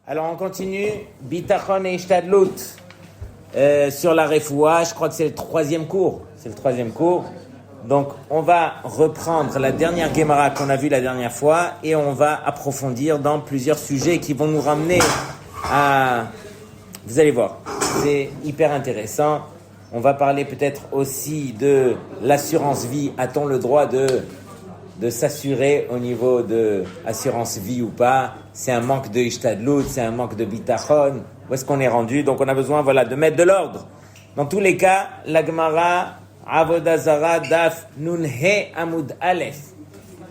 Alors on continue, Bitachon et Ishtadlut sur la Refoua. Je crois que c'est le troisième cours. Donc on va reprendre la dernière Gemara qu'on a vue la dernière fois et on va approfondir dans plusieurs sujets qui vont nous ramener à... Vous allez voir, c'est hyper intéressant. On va parler peut-être aussi de l'assurance vie. A-t-on le droit de s'assurer au niveau de assurance vie ou pas? C'est un manque de ishtadlut, c'est un manque de bitachon. Où est-ce qu'on est rendu? Donc on a besoin de mettre de l'ordre. Dans tous les cas, la Gemara Avodah Zara Daf Nun He Amud Aleph,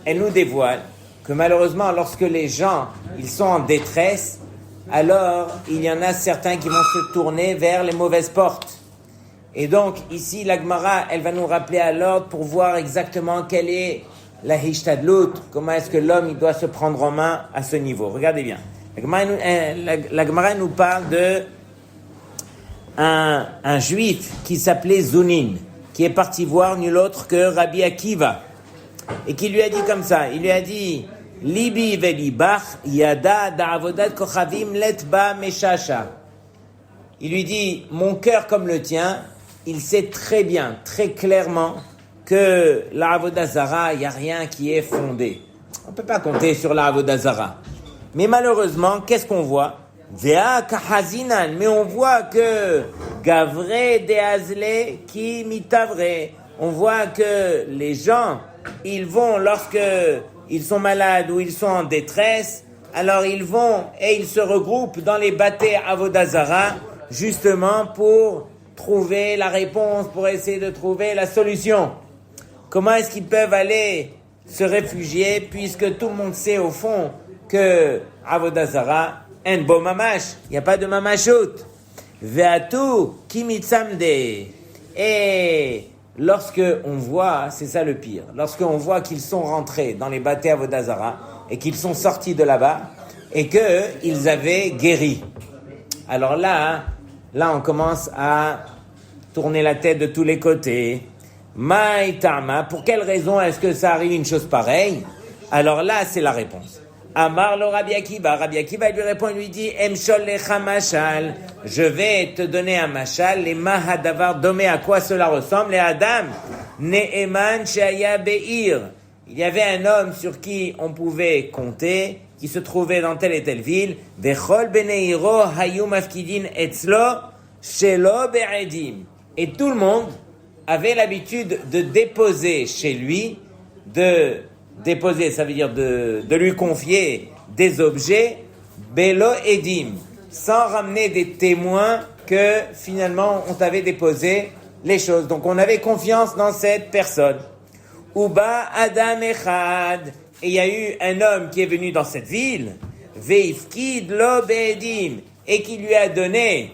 elle nous dévoile que malheureusement lorsque les gens ils sont en détresse, alors il y en a certains qui vont se tourner vers les mauvaises portes. Et donc ici la Gemara elle va nous rappeler à l'ordre pour voir exactement quelle est la hishtadlut, comment est-ce que l'homme il doit se prendre en main à ce niveau. Regardez bien. La Gemara nous parle de un juif qui s'appelait Zunin, qui est parti voir nul autre que Rabbi Akiva, et qui lui a dit comme ça, il lui a dit Libi velibach yada da'avodat kochavim letba meshasha. Il lui dit, mon cœur comme le tien, il sait très bien, très clairement que la Avodah Zara, il n'y a rien qui est fondé. On ne peut pas compter sur la Avodah Zara. Mais malheureusement, qu'est-ce qu'on voit? Vea kahazinan, mais on voit que gavre deazle ki mitavre. On voit que les gens, ils vont lorsque ils sont malades ou ils sont en détresse, alors ils vont et ils se regroupent dans les batés Avodah Zara, justement pour trouver la réponse, pour essayer de trouver la solution. Comment est-ce qu'ils peuvent aller se réfugier puisque tout le monde sait au fond que Avodah Zara, en bo mamash, il n'y a pas de mamashut. Ve'atu kimitzamde. Et lorsque on voit, c'est ça le pire, lorsque on voit qu'ils sont rentrés dans les batés Avodah Zara et qu'ils sont sortis de là-bas et qu'ils avaient guéri. Alors là on commence à tourner la tête de tous les côtés. Maïtama, pour quelle raison est-ce que ça arrive une chose pareille? Alors là, c'est la réponse. Amar lo Rabbi Akiva. Rabbi Akiva lui répond, il lui dit, Emshol lecha mashal. Je vais te donner un mashal. Les mahadavar domé, à quoi cela ressemble? Les Adam, Ne'eman shaya be'ir. Il y avait un homme sur qui on pouvait compter, qui se trouvait dans telle et telle ville. Vechol beneiro hayu mafkidin etzlo shelo be'edim. Et tout le monde avait l'habitude de déposer chez lui, déposer, ça veut dire de lui confier des objets, belo edim, sans ramener des témoins que finalement on t'avait déposé les choses. Donc on avait confiance dans cette personne. Uba Adam Echad, et il y a eu un homme qui est venu dans cette ville, veifkid lo be'edim, et qui lui a donné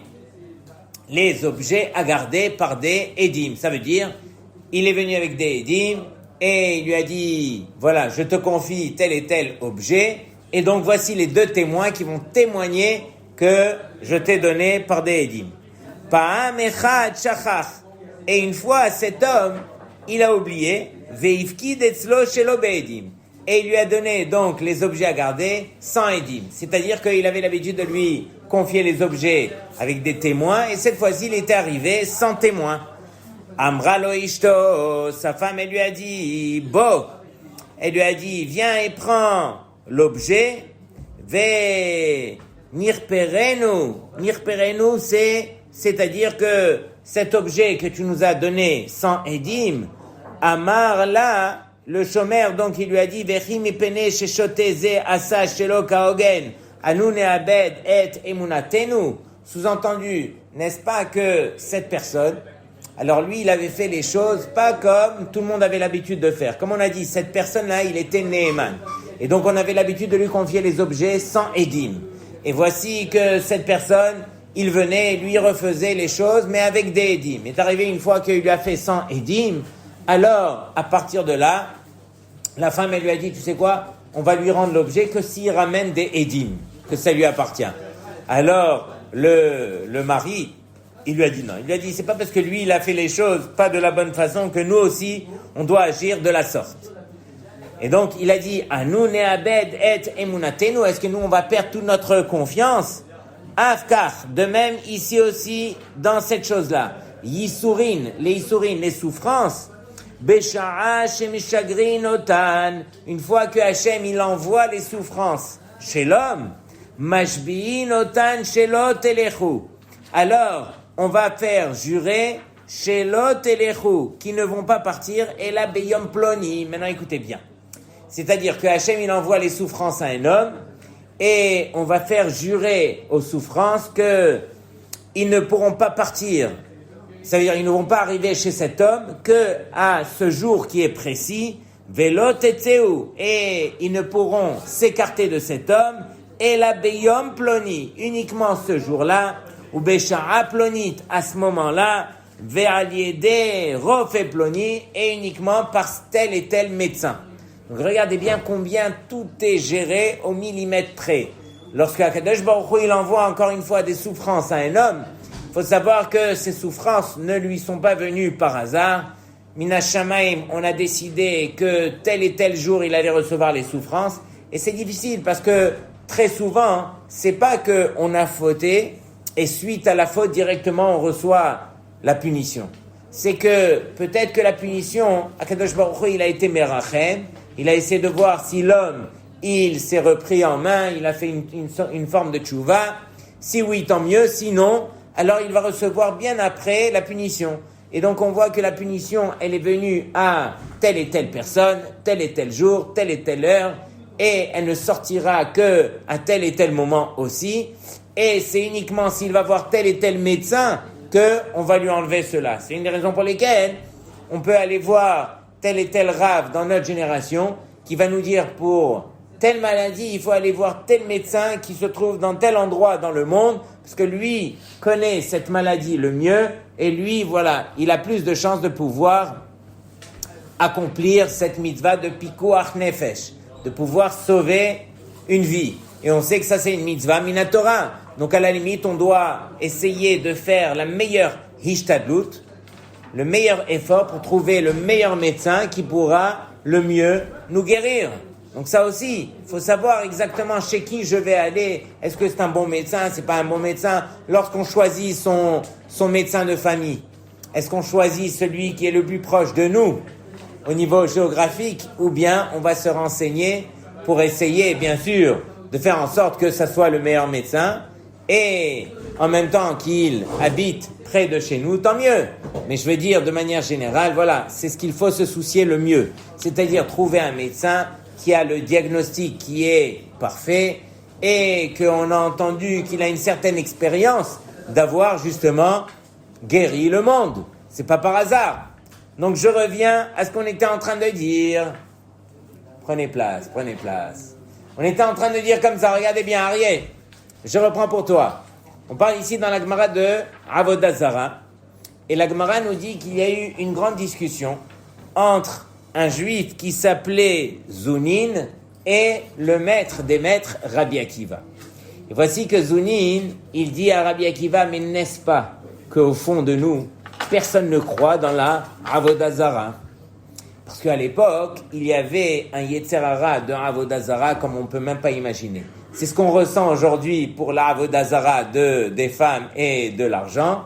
les objets à garder par des édim. Ça veut dire, il est venu avec des édim et il lui a dit, voilà, je te confie tel et tel objet et donc voici les deux témoins qui vont témoigner que je t'ai donné par des édim. Pa'am echad shachach. Et une fois, cet homme, il a oublié, veifkid etzlo shelo be'edim. Et il lui a donné donc les objets à garder sans édim. C'est-à-dire qu'il avait l'habitude de lui confier les objets avec des témoins et cette fois-ci il était arrivé sans témoin. Amra lo ishto, sa femme elle lui a dit, bo, elle lui a dit, viens et prends l'objet, ve nirperenu. Nirperenu c'est-à-dire que cet objet que tu nous as donné sans édim, Amar là, le chômeur, donc, il lui a dit, Vechi mipene sheshoteze asa shelo kaogen, anu neabed et emunatenu. Sous-entendu, n'est-ce pas que cette personne, alors lui, il avait fait les choses pas comme tout le monde avait l'habitude de faire. Comme on a dit, cette personne-là, il était Neeman. Et donc, on avait l'habitude de lui confier les objets sans édim. Et voici que cette personne, il venait et lui refaisait les choses, mais avec des édim. Il est arrivé une fois qu'il lui a fait sans édim. Alors, à partir de là, la femme, elle lui a dit, tu sais quoi, on va lui rendre l'objet que s'il ramène des édim, que ça lui appartient. Alors, le mari, il lui a dit non. Il lui a dit, c'est pas parce que lui, il a fait les choses pas de la bonne façon que nous aussi, on doit agir de la sorte. Et donc, il a dit, Anu ne'abed et emunatenu, est-ce que nous, on va perdre toute notre confiance? Afkar, de même, ici aussi, dans cette chose-là. Yisurin, les souffrances. Besha'a shemishagrin otan, une fois que Hachem, il envoie les souffrances chez l'homme. Mashbi'in otan shelo telechu. Alors, on va faire jurer shelo telechu, qui ne vont pas partir, et la beyom ploni. Maintenant, écoutez bien. C'est-à-dire que Hachem, il envoie les souffrances à un homme, et on va faire jurer aux souffrances que ils ne pourront pas partir. Ça veut dire qu'ils ne vont pas arriver chez cet homme que à ce jour qui est précis, velot etzeu, et ils ne pourront s'écarter de cet homme, et la beyom ploni, uniquement ce jour-là, ou besha'a plonit, à ce moment-là, ve'aliede rofe ploni, et uniquement par tel et tel médecin. Donc regardez bien combien tout est géré au millimètre près. Lorsque Akadosh Baruch Hu, il envoie encore une fois des souffrances à un homme, il faut savoir que ces souffrances ne lui sont pas venues par hasard. Minash Shamaim, on a décidé que tel et tel jour il allait recevoir les souffrances. Et c'est difficile parce que très souvent, c'est pas qu'on a fauté et suite à la faute directement on reçoit la punition. C'est que peut-être que la punition, Akadosh Baruch Hu, il a été merachem, il a essayé de voir si l'homme, il s'est repris en main, il a fait une forme de tchouva. Si oui, tant mieux. Sinon, alors il va recevoir bien après la punition. Et donc on voit que la punition, elle est venue à telle et telle personne, tel et tel jour, telle et telle heure, et elle ne sortira que à tel et tel moment aussi. Et c'est uniquement s'il va voir tel et tel médecin qu'on va lui enlever cela. C'est une des raisons pour lesquelles on peut aller voir tel et tel rave dans notre génération qui va nous dire pour telle maladie, il faut aller voir tel médecin qui se trouve dans tel endroit dans le monde, parce que lui connaît cette maladie le mieux, et lui, voilà, il a plus de chances de pouvoir accomplir cette mitzvah de pikuach nefesh, de pouvoir sauver une vie. Et on sait que ça c'est une mitzvah minatora. Donc à la limite, on doit essayer de faire la meilleure hishtadlut, le meilleur effort pour trouver le meilleur médecin qui pourra le mieux nous guérir. Donc ça aussi, il faut savoir exactement chez qui je vais aller. Est-ce que c'est un bon médecin, c'est pas un bon médecin? Lorsqu'on choisit son médecin de famille, est-ce qu'on choisit celui qui est le plus proche de nous au niveau géographique, ou bien on va se renseigner pour essayer, bien sûr, de faire en sorte que ça soit le meilleur médecin, et en même temps qu'il habite près de chez nous, tant mieux. Mais je veux dire, de manière générale, voilà, c'est ce qu'il faut se soucier le mieux. C'est-à-dire trouver un médecin qui a le diagnostic qui est parfait et qu'on a entendu qu'il a une certaine expérience d'avoir justement guéri le monde. C'est pas par hasard. Donc je reviens à ce qu'on était en train de dire. Prenez place. On était en train de dire comme ça, regardez bien, Arié, je reprends pour toi. On parle ici dans la Gemara de Avodah Zara, et la Gemara nous dit qu'il y a eu une grande discussion entre un juif qui s'appelait Zounin et le maître des maîtres, Rabbi Akiva. Et voici que Zounin, il dit à Rabbi Akiva, mais n'est-ce pas qu'au fond de nous, personne ne croit dans la Avodah Zara? Parce qu'à l'époque, il y avait un Yetzer Hara de Avodah Zara comme on ne peut même pas imaginer. C'est ce qu'on ressent aujourd'hui pour la Avodah Zara des femmes et de l'argent.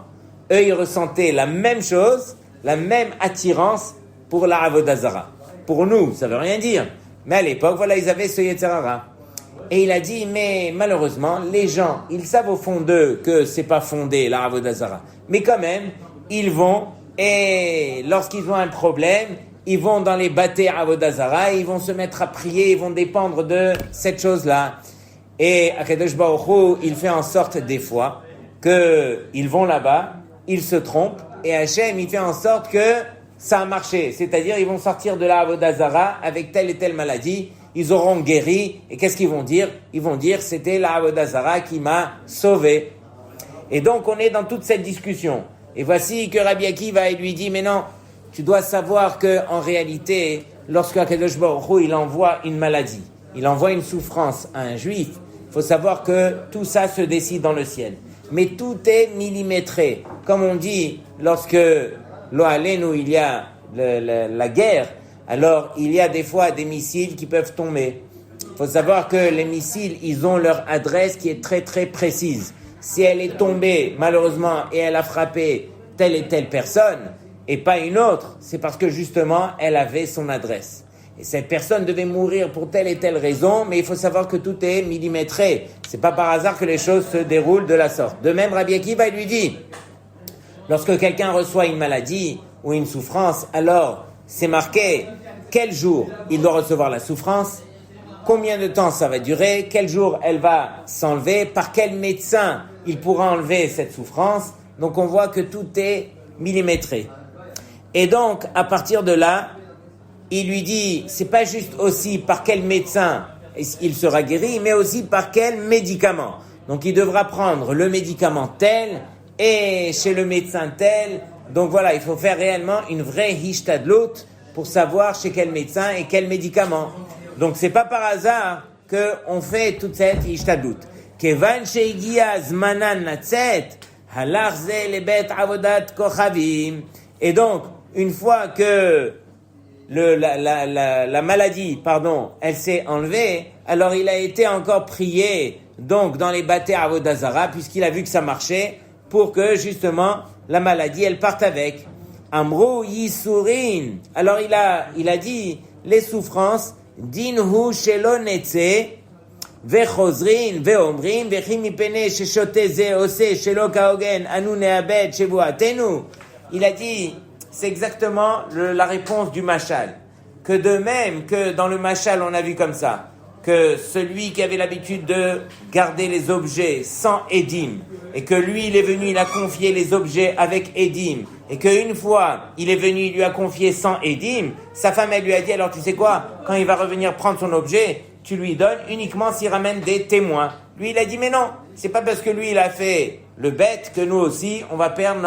Eux, ils ressentaient la même chose, la même attirance pour la Avodah Zara. Pour nous, ça veut rien dire. Mais à l'époque, voilà, ils avaient ce Yetzer Hara. Et il a dit, mais malheureusement, les gens, ils savent au fond d'eux que c'est pas fondé, la Avodah Zara. Mais quand même, ils vont, et lorsqu'ils ont un problème, ils vont dans les bâtés Avodah Zara, ils vont se mettre à prier, ils vont dépendre de cette chose-là. Et Akadosh Baruch Hu, il fait en sorte des fois qu'ils vont là-bas, ils se trompent, et Hachem, il fait en sorte que ça a marché. C'est-à-dire, ils vont sortir de la Avodah Zara avec telle et telle maladie, ils auront guéri, et qu'est-ce qu'ils vont dire? Ils vont dire, c'était la Avodah Zara qui m'a sauvé. Et donc, on est dans toute cette discussion. Et voici que Rabbi Akiva lui dit, mais non, tu dois savoir que en réalité, lorsque Akadosh Baruch Hu, il envoie une maladie, il envoie une souffrance à un juif, il faut savoir que tout ça se décide dans le ciel. Mais tout est millimétré. Comme on dit, lorsque, lo alenu, il y a la guerre, alors il y a des fois des missiles qui peuvent tomber. Il faut savoir que les missiles, ils ont leur adresse qui est très très précise. Si elle est tombée, malheureusement, et elle a frappé telle et telle personne, et pas une autre, c'est parce que justement, elle avait son adresse. Et cette personne devait mourir pour telle et telle raison, mais il faut savoir que tout est millimétré. C'est pas par hasard que les choses se déroulent de la sorte. De même, Rabbi Akiva, il lui dit, lorsque quelqu'un reçoit une maladie ou une souffrance, alors c'est marqué quel jour il doit recevoir la souffrance, combien de temps ça va durer, quel jour elle va s'enlever, par quel médecin il pourra enlever cette souffrance. Donc on voit que tout est millimétré. Et donc, à partir de là, il lui dit, c'est pas juste aussi par quel médecin il sera guéri, mais aussi par quel médicament. Donc il devra prendre le médicament tel, et chez le médecin tel. Donc voilà, il faut faire réellement une vraie hishtadlut pour savoir chez quel médecin et quel médicament. Donc c'est pas par hasard qu'on fait toute cette hishtadlut. Kevan sheigia zmanan natzet, halach ze lebet avodat kochavim. Et donc, une fois que la maladie, elle s'est enlevée, alors il a été encore prié, donc dans les bâtés avodah zara, puisqu'il a vu que ça marchait, pour que justement la maladie elle parte avec. Amrou yisurin. Alors il a dit les souffrances. Dinhu shelo netze vechozrin veomrin vechim mipene sheshote ze ose shelo kaogen anu neabed shevuatenu. Il a dit, c'est exactement la réponse du mashal. Que de même que dans le mashal on a vu comme ça, que celui qui avait l'habitude de garder les objets sans édim, et que lui, il est venu, il a confié les objets avec édim, et qu'une fois, il est venu, il lui a confié sans édim, sa femme, elle lui a dit, alors tu sais quoi, quand il va revenir prendre son objet, tu lui donnes uniquement s'il ramène des témoins. Lui, il a dit, mais non, c'est pas parce que lui, il a fait le bête que nous aussi, on va perdre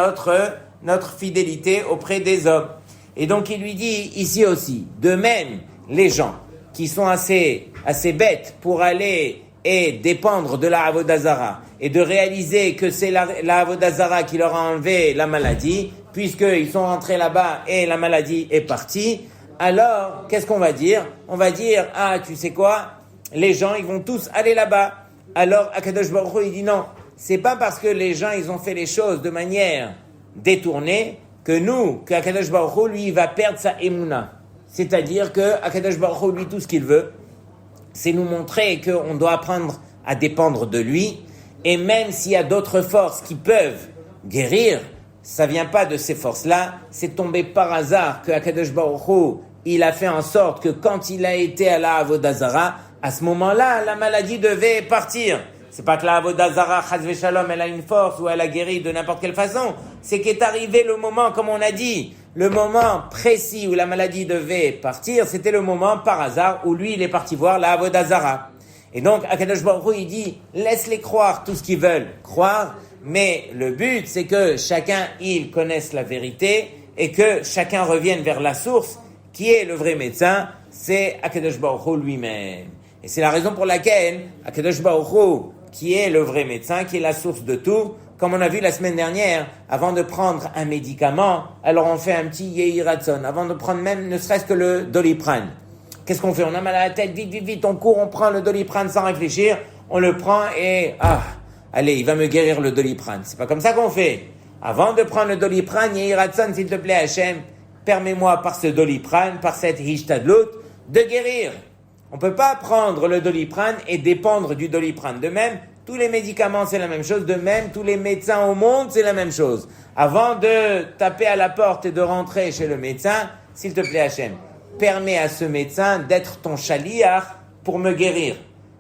notre fidélité auprès des hommes. Et donc, il lui dit ici aussi, de même, les gens qui sont assez bêtes pour aller et dépendre de la avodah zara et de réaliser que c'est la avodah zara qui leur a enlevé la maladie, puisqu'ils sont rentrés là-bas et la maladie est partie, alors, qu'est-ce qu'on va dire? On va dire, tu sais quoi? Les gens, ils vont tous aller là-bas. Alors, Akadosh Baruch Hu, il dit non. C'est pas parce que les gens, ils ont fait les choses de manière détournée que Akadosh Baruch Hu, lui, il va perdre sa émouna. C'est-à-dire que Akadosh Baruch Hu, lui, tout ce qu'il veut, c'est nous montrer qu'on doit apprendre à dépendre de lui. Et même s'il y a d'autres forces qui peuvent guérir, ça vient pas de ces forces-là. C'est tombé par hasard que Akadosh Baruch Hu, il a fait en sorte que quand il a été à la avodah zara, à ce moment-là, la maladie devait partir. C'est pas que la avodah zara, chas v'shalom, elle a une force ou elle a guéri de n'importe quelle façon. C'est qu'est arrivé le moment, comme on a dit, le moment précis où la maladie devait partir, c'était le moment par hasard où lui, il est parti voir la avodah zara. Et donc, Akadosh Baruch Hu, il dit, laisse-les croire tout ce qu'ils veulent croire, mais le but, c'est que chacun, il connaisse la vérité et que chacun revienne vers la source qui est le vrai médecin, c'est Akadosh Baruch Hu lui-même. Et c'est la raison pour laquelle Akadosh Baruch Hu, qui est le vrai médecin, qui est la source de tout, comme on a vu la semaine dernière, avant de prendre un médicament, alors on fait un petit Yehi Ratzon, avant de prendre même ne serait-ce que le Doliprane. Qu'est-ce qu'on fait? On a mal à la tête, vite, on court, on prend le Doliprane sans réfléchir, on le prend et allez, il va me guérir le Doliprane. C'est pas comme ça qu'on fait. Avant de prendre le Doliprane, Yehi Ratzon, s'il te plaît Hachem, permets-moi par ce Doliprane, par cette Hishtadlut, de guérir. On peut pas prendre le Doliprane et dépendre du Doliprane. De même, tous les médicaments, c'est la même chose. De même, tous les médecins au monde, c'est la même chose. Avant de taper à la porte et de rentrer chez le médecin, s'il te plaît Hachem, permets à ce médecin d'être ton shaliach pour me guérir.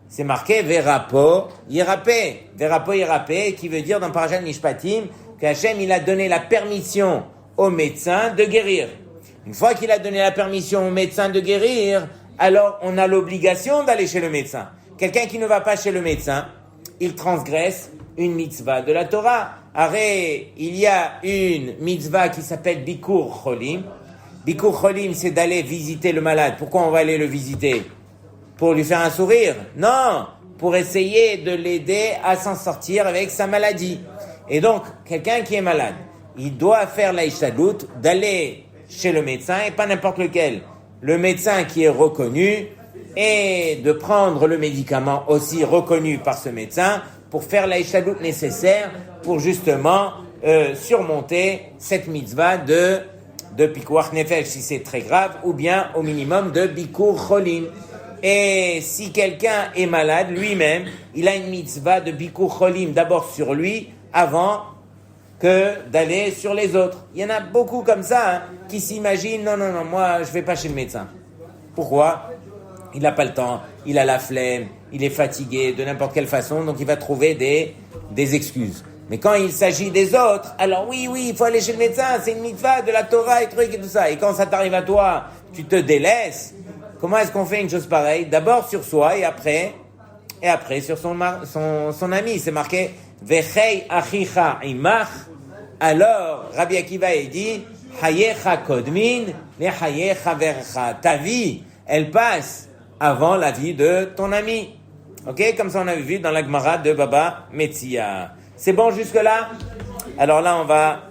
C'est marqué Verapo Yirapé. Verapo Yirapé, qui veut dire dans Parashat Mishpatim que Hachem, il a donné la permission au médecin de guérir. Une fois qu'il a donné la permission au médecin de guérir, alors on a l'obligation d'aller chez le médecin. Quelqu'un qui ne va pas chez le médecin, il transgresse une mitzvah de la Torah. Arrête, il y a une mitzvah qui s'appelle Bikur Cholim. Bikur Cholim, c'est d'aller visiter le malade. Pourquoi on va aller le visiter? Pour lui faire un sourire? Non, pour essayer de l'aider à s'en sortir avec sa maladie. Et donc, quelqu'un qui est malade, il doit faire la hishtadlut, d'aller chez le médecin, et pas n'importe lequel. le médecin qui est reconnu et de prendre le médicament aussi reconnu par ce médecin pour faire la ishadout nécessaire pour justement surmonter cette mitzvah de pikuach nefesh si c'est très grave, ou bien au minimum de bikur cholim. Et si quelqu'un est malade lui-même, il a une mitzvah de bikur cholim d'abord sur lui avant que d'aller sur les autres. Il y en a beaucoup comme ça qui s'imaginent non, moi je vais pas chez le médecin. Pourquoi? Il n'a pas le temps, il a la flemme, il est fatigué de n'importe quelle façon, donc il va trouver des excuses. Mais quand il s'agit des autres, alors oui, il faut aller chez le médecin, c'est une mitzvah de la Torah et trucs et tout ça. Et quand ça t'arrive à toi, tu te délaisses. Comment est-ce qu'on fait une chose pareille? D'abord sur soi et après sur son ami. C'est marqué Vechei achicha imach. Alors Rabbi Akiva il dit Hayecha kodmin le hayecha vercha. Ta vie, elle passe avant la vie de ton ami. Ok, comme ça on avait vu dans la Gemara de Baba Metzia. C'est bon jusque-là? Alors là,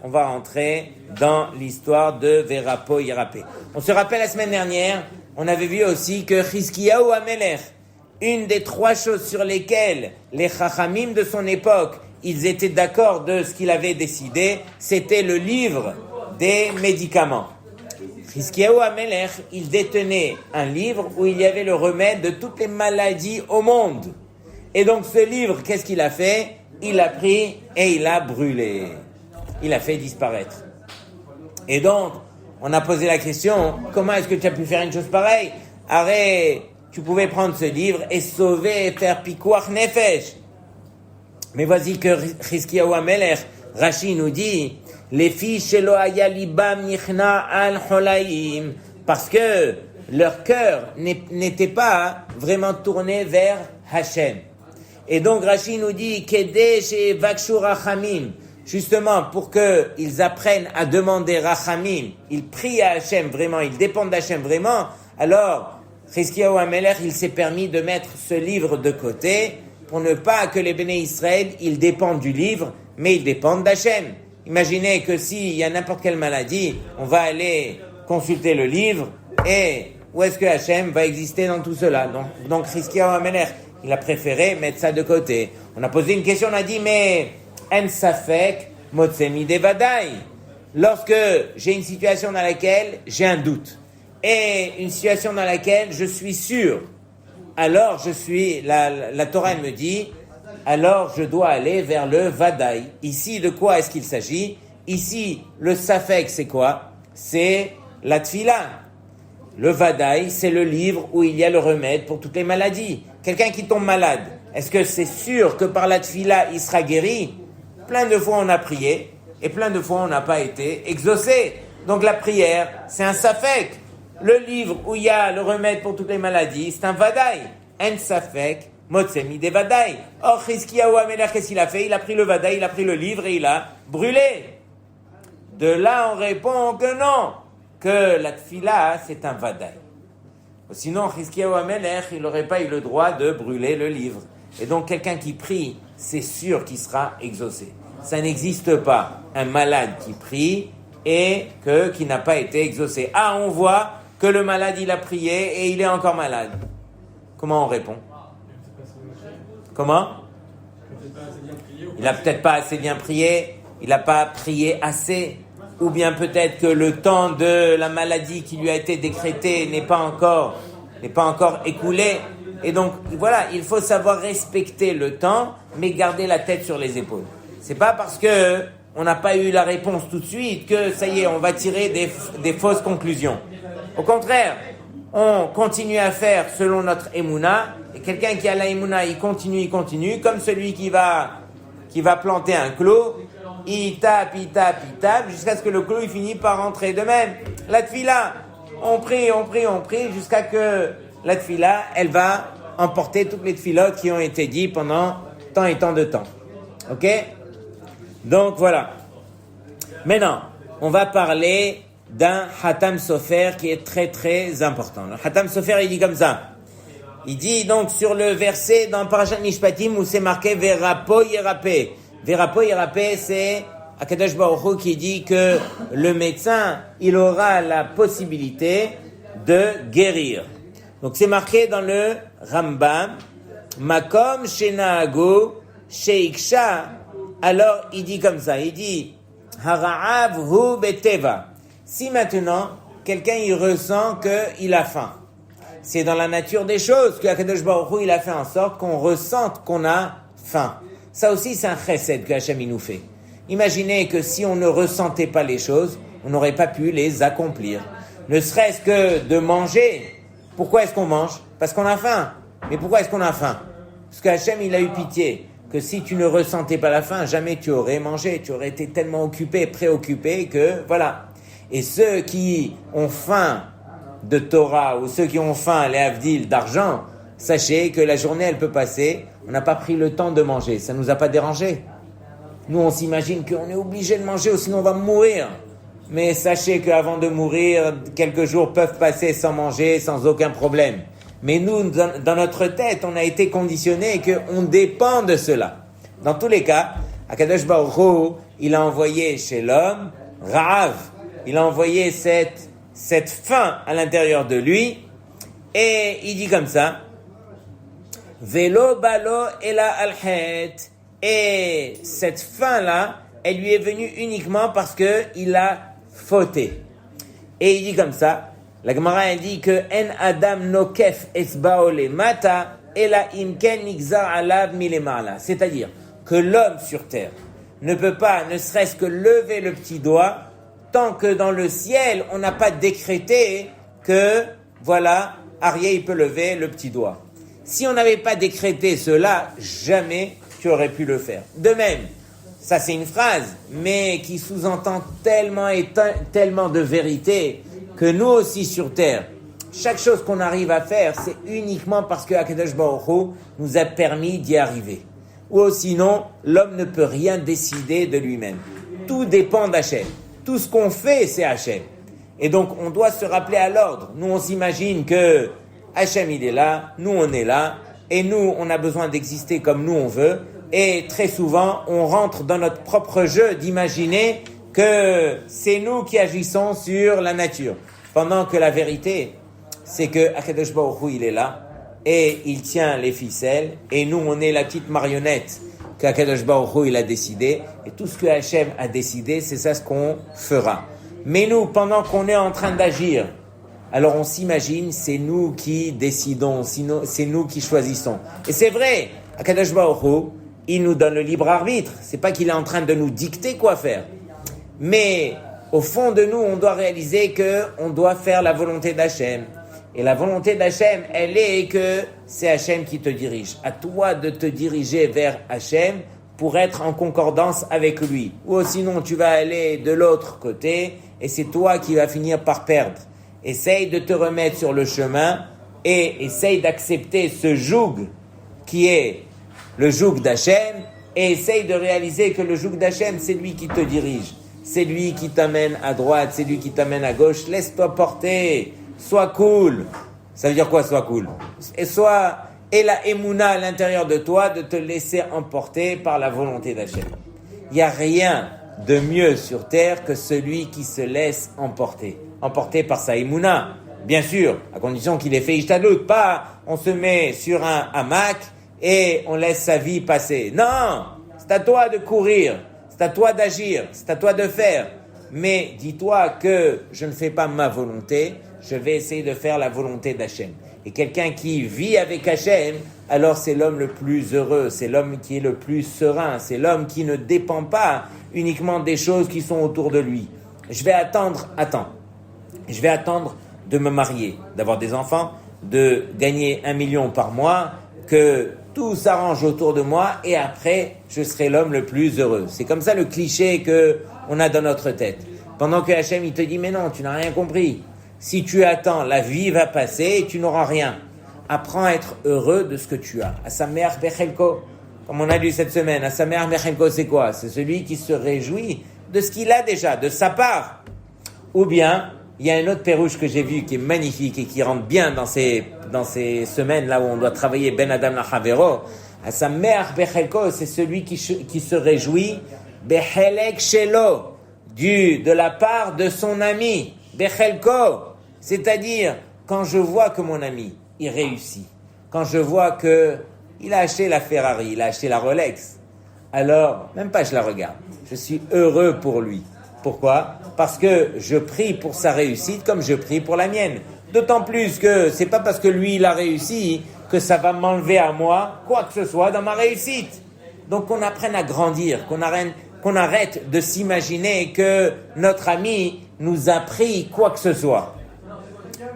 on va rentrer dans l'histoire de Verapo Yerapé. On se rappelle la semaine dernière, on avait vu aussi que Chizkiyahu Amelech, une des 3 choses sur lesquelles les Chachamim de son époque, ils étaient d'accord de ce qu'il avait décidé, c'était le livre des médicaments. Chizkiyahu Amelech, il détenait un livre où il y avait le remède de toutes les maladies au monde. Et donc ce livre, qu'est-ce qu'il a fait? Il l'a pris et il l'a brûlé. Il l'a fait disparaître. Et donc, on a posé la question, comment est-ce que tu as pu faire une chose pareille? Arrête, tu pouvais prendre ce livre et sauver et faire pikuach nefesh. Mais voici que Chizkiyahu Amelech, Rashi nous dit, les filles shelo haya libam nichna al holaim, parce que leur cœur n'était pas vraiment tourné vers Hachem. Et donc Rashi nous dit Kedesh et Vakshu Rachamim, justement pour qu'ils apprennent à demander Rachamim, ils prient à Hachem vraiment, ils dépendent d'Hachem vraiment. Alors Chizkiyahu Amelech, il s'est permis de mettre ce livre de côté pour ne pas que les Béné Israël, ils dépendent du livre, mais ils dépendent d'Hachem. Imaginez que s'il y a n'importe quelle maladie, on va aller consulter le livre et où est-ce que Hachem va exister dans tout cela? Donc Chizkiyahu Amelech, il a préféré mettre ça de côté. On a posé une question, on a dit, mais en safek motsemi devadai. Lorsque j'ai une situation dans laquelle j'ai un doute et une situation dans laquelle je suis sûr, alors la Torah me dit, alors je dois aller vers le vadaï. Ici, de quoi est-ce qu'il s'agit? Ici, le safek, c'est quoi? C'est la tfila. Le vadaï, c'est le livre où il y a le remède pour toutes les maladies. Quelqu'un qui tombe malade, est-ce que c'est sûr que par la tfila, il sera guéri? Plein de fois on a prié, et plein de fois on n'a pas été exaucé. Donc la prière, c'est un safek. Le livre où il y a le remède pour toutes les maladies, c'est un vadaï. Un safek, motsemi de vadaï. Or, Chizkiyahu Amelech, qu'est-ce qu'il a fait? Il a pris le vadaï, il a pris le livre et il a brûlé. De là, on répond que non, que la tfila, c'est un vadaï. Sinon, Chizkiyahu Amelech, il n'aurait pas eu le droit de brûler le livre. Et donc, quelqu'un qui prie, c'est sûr qu'il sera exaucé. Ça n'existe pas un malade qui prie et qui n'a pas été exaucé. Ah, on voit que le malade, il a prié et il est encore malade. Comment on répond? Comment? Il n'a peut-être pas assez bien prié, il n'a pas prié assez. Ou bien peut-être que le temps de la maladie qui lui a été décrétée n'est pas encore écoulé. Et donc, voilà, il faut savoir respecter le temps, mais garder la tête sur les épaules. C'est pas parce que on n'a pas eu la réponse tout de suite que ça y est, on va tirer des fausses conclusions. Au contraire, on continue à faire selon notre émouna. Et quelqu'un qui a la émouna, il continue, comme celui qui va planter un clou. Il tape, jusqu'à ce que le clou il finit par rentrer. De même, la tfila, on prie, jusqu'à que la tfila, elle va emporter toutes les tfilotes qui ont été dites pendant tant et tant de temps. Ok? Donc voilà. Maintenant, on va parler d'un Hatam Sofer qui est très très important. Le Hatam Sofer, il dit comme ça. Il dit donc sur le verset dans Parashat Mishpatim où c'est marqué Verapo Yerapé. Verapo Yerapé, c'est Akadosh Baruch Hu qui dit que le médecin, il aura la possibilité de guérir. Donc c'est marqué dans le Rambam, Makom Shenago Sheiksha. Alors il dit comme ça, il dit Hara'av hu beteva. Si maintenant quelqu'un il ressent qu'il a faim, c'est dans la nature des choses que Akadosh Baruch Hu il a fait en sorte qu'on ressente qu'on a faim. Ça aussi c'est un chesed que Hachem il nous fait. Imaginez que si on ne ressentait pas les choses, on n'aurait pas pu les accomplir. Ne serait-ce que de manger. Pourquoi est-ce qu'on mange? Parce qu'on a faim. Mais pourquoi est-ce qu'on a faim? Parce que Hachem il a eu pitié que si tu ne ressentais pas la faim, jamais tu aurais mangé. Tu aurais été tellement occupé, préoccupé que voilà. Et ceux qui ont faim de Torah ou ceux qui ont faim, les avdil, d'argent, sachez que la journée elle peut passer, on n'a pas pris le temps de manger, ça ne nous a pas dérangé. Nous on s'imagine qu'on est obligé de manger ou sinon on va mourir. Mais sachez qu'avant de mourir, quelques jours peuvent passer sans manger, sans aucun problème. Mais nous, dans notre tête, on a été conditionnés qu'on dépend de cela. Dans tous les cas, Akadosh Baruch Hu, il a envoyé chez l'homme Ra'av. Il a envoyé cette faim à l'intérieur de lui. Et il dit comme ça, Velo balo ela alhet. Et cette faim-là, elle lui est venue uniquement parce qu'il a fauté. Et il dit comme ça, la Gemara dit que En Adam nokef esbao le mata ela imken nigzar alav milemala. C'est-à-dire que l'homme sur terre ne peut pas, ne serait-ce que lever le petit doigt, tant que dans le ciel, on n'a pas décrété que, voilà, Arié, il peut lever le petit doigt. Si on n'avait pas décrété cela, jamais tu aurais pu le faire. De même, ça c'est une phrase, mais qui sous-entend tellement et tellement de vérité que nous aussi sur terre, chaque chose qu'on arrive à faire, c'est uniquement parce que Akadosh Baruch Hu nous a permis d'y arriver. Ou sinon, l'homme ne peut rien décider de lui-même. Tout dépend d'Hachem. Tout ce qu'on fait, c'est Hachem. Et donc, on doit se rappeler à l'ordre. Nous, on s'imagine que Hachem, il est là, nous, on est là, et nous, on a besoin d'exister comme nous, on veut. Et très souvent, on rentre dans notre propre jeu d'imaginer que c'est nous qui agissons sur la nature. Pendant que la vérité, c'est que Akadosh Baruch Hu, il est là, et il tient les ficelles, et nous, on est la petite marionnette qu'Akadosh Baruch Hu, il a décidé, et tout ce que Hachem a décidé, c'est ça ce qu'on fera. Mais nous, pendant qu'on est en train d'agir, alors on s'imagine, c'est nous qui décidons, c'est nous qui choisissons. Et c'est vrai, Akadosh Baruch Hu, il nous donne le libre arbitre. C'est pas qu'il est en train de nous dicter quoi faire. Mais au fond de nous, on doit réaliser que on doit faire la volonté d'Hachem. Et la volonté d'Hachem, elle est que c'est Hachem qui te dirige. À toi de te diriger vers Hachem pour être en concordance avec lui. Ou sinon, tu vas aller de l'autre côté et c'est toi qui vas finir par perdre. Essaye de te remettre sur le chemin et essaye d'accepter ce joug qui est le joug d'Hachem et essaye de réaliser que le joug d'Hachem, c'est lui qui te dirige. C'est lui qui t'amène à droite, c'est lui qui t'amène à gauche. Laisse-toi porter. Sois cool. Ça veut dire quoi, sois cool? Et la émouna à l'intérieur de toi de te laisser emporter par la volonté d'Hachem. Il n'y a rien de mieux sur terre que celui qui se laisse emporter. Emporté par sa émouna. Bien sûr, à condition qu'il ait fait ishtadlut. Pas, on se met sur un hamac et on laisse sa vie passer. Non! C'est à toi de courir. C'est à toi d'agir. C'est à toi de faire. Mais dis-toi que je ne fais pas ma volonté. Je vais essayer de faire la volonté d'Hachem. Et quelqu'un qui vit avec Hachem, alors c'est l'homme le plus heureux. C'est l'homme qui est le plus serein. C'est l'homme qui ne dépend pas uniquement des choses qui sont autour de lui. Je vais attendre de me marier, d'avoir des enfants, de gagner 1 million par mois, que tout s'arrange autour de moi et après, je serai l'homme le plus heureux. C'est comme ça le cliché qu'on a dans notre tête. Pendant que Hachem, il te dit, mais non, tu n'as rien compris. Si tu attends, la vie va passer et tu n'auras rien. Apprends à être heureux de ce que tu as. Asamer Bechelko, comme on a lu cette semaine, Asamer Bechelko, c'est quoi? C'est celui qui se réjouit de ce qu'il a déjà, de sa part. Ou bien, il y a un autre pérouche que j'ai vu qui est magnifique et qui rentre bien dans ces semaines là où on doit travailler Ben Adam Lachavero. Asamer Bechelko, c'est celui qui se réjouit Bechelek Shelo, de la part de son ami. Bechelko, c'est-à-dire quand je vois que mon ami, il réussit, quand je vois que il a acheté la Ferrari, il a acheté la Rolex, alors, même pas je la regarde, je suis heureux pour lui. Pourquoi? Parce que je prie pour sa réussite comme je prie pour la mienne. D'autant plus que c'est pas parce que lui il a réussi que ça va m'enlever à moi quoi que ce soit dans ma réussite. Donc qu'on apprenne à grandir, qu'on arrête de s'imaginer que notre ami nous a pris quoi que ce soit.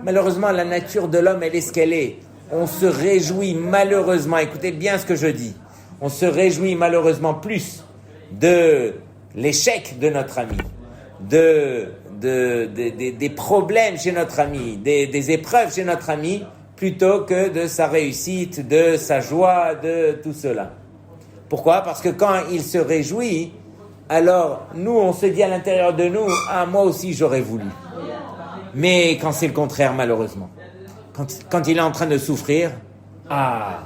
Malheureusement, la nature de l'homme, elle est ce qu'elle est. On se réjouit malheureusement, écoutez bien ce que je dis, on se réjouit malheureusement plus de l'échec de notre ami, des problèmes chez notre ami, des épreuves chez notre ami, plutôt que de sa réussite, de sa joie, de tout cela. Pourquoi? Parce que quand il se réjouit, alors nous, on se dit à l'intérieur de nous, ah, moi aussi j'aurais voulu. Mais quand c'est le contraire, malheureusement, quand il est en train de souffrir, ah,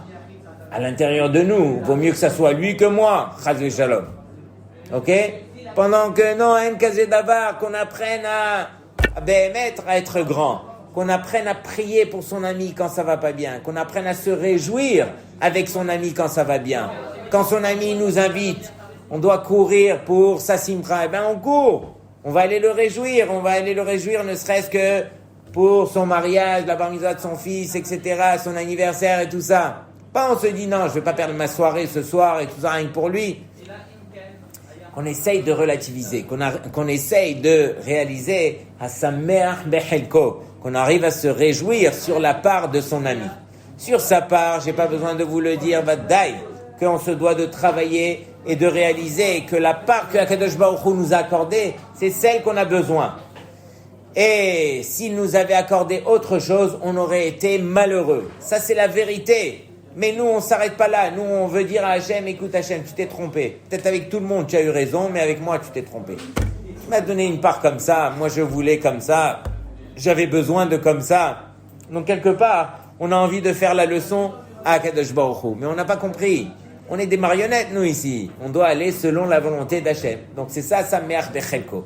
à l'intérieur de nous, vaut mieux que ça soit lui que moi, chas shalom. Ok? Pendant que non, qu'on apprenne à être grand, qu'on apprenne à prier pour son ami quand ça va pas bien, qu'on apprenne à se réjouir avec son ami quand ça va bien. Quand son ami nous invite, on doit courir pour sa simcha, eh ben on court. On va aller le réjouir, ne serait-ce que pour son mariage, la bar mitzvah de son fils, etc., son anniversaire et tout ça. Pas on se dit non, je vais pas perdre ma soirée ce soir et tout ça, rien que pour lui. Qu'on essaye de relativiser, qu'on essaye de réaliser à sa mère bechelko, qu'on arrive à se réjouir sur la part de son ami. Sur sa part, j'ai pas besoin de vous le dire, vadaï, qu'on se doit de travailler et de réaliser que la part que Akadosh Baruch Hu nous a accordée, c'est celle qu'on a besoin. Et s'il nous avait accordé autre chose, on aurait été malheureux. Ça, c'est la vérité. Mais nous, on s'arrête pas là. Nous, on veut dire à Hachem, écoute Hachem, tu t'es trompé. Peut-être avec tout le monde, tu as eu raison, mais avec moi, tu t'es trompé. Tu m'as donné une part comme ça. Moi, je voulais comme ça. J'avais besoin de comme ça. Donc, quelque part, on a envie de faire la leçon à Akadosh Baruch Hu. Mais on n'a pas compris. On est des marionnettes, nous, ici. On doit aller selon la volonté d'Hachem. Donc, c'est ça, sa mère Bechelko.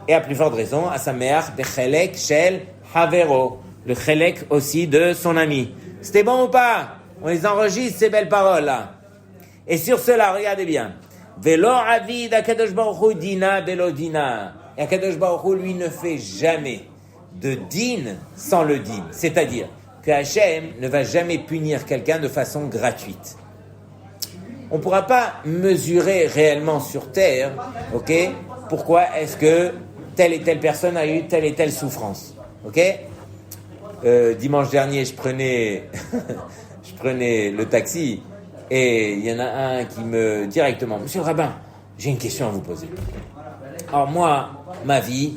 Et à plus forte raison, à sa mère Bechelek Shel Havero. Le Chelek aussi de son ami. C'était bon ou pas? On les enregistre, ces belles paroles-là. Et sur cela, regardez bien. Velo avid Akadosh Baruch Hu dina belo dina. Et Akadosh Baruch Hu, lui, ne fait jamais de din sans le din. C'est-à-dire que Hachem ne va jamais punir quelqu'un de façon gratuite. On ne pourra pas mesurer réellement sur terre, ok, pourquoi est-ce que telle et telle personne a eu telle et telle souffrance. Ok? Dimanche dernier, je prenais le taxi et il y en a un qui me directement, Monsieur le rabbin, j'ai une question à vous poser. Alors moi, ma vie,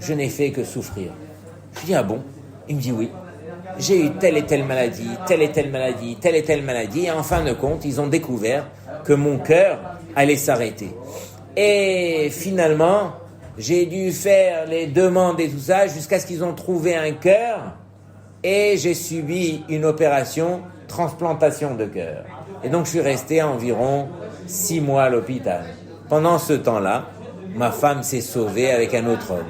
je n'ai fait que souffrir. Je dis ah bon? Il me dit oui. J'ai eu telle et telle maladie, telle et telle maladie, telle et telle maladie, et en fin de compte, ils ont découvert que mon cœur allait s'arrêter. Et finalement, j'ai dû faire les demandes et tout ça jusqu'à ce qu'ils ont trouvé un cœur et j'ai subi une opération transplantation de cœur. Et donc, je suis resté environ 6 mois à l'hôpital. Pendant ce temps-là, ma femme s'est sauvée avec un autre homme.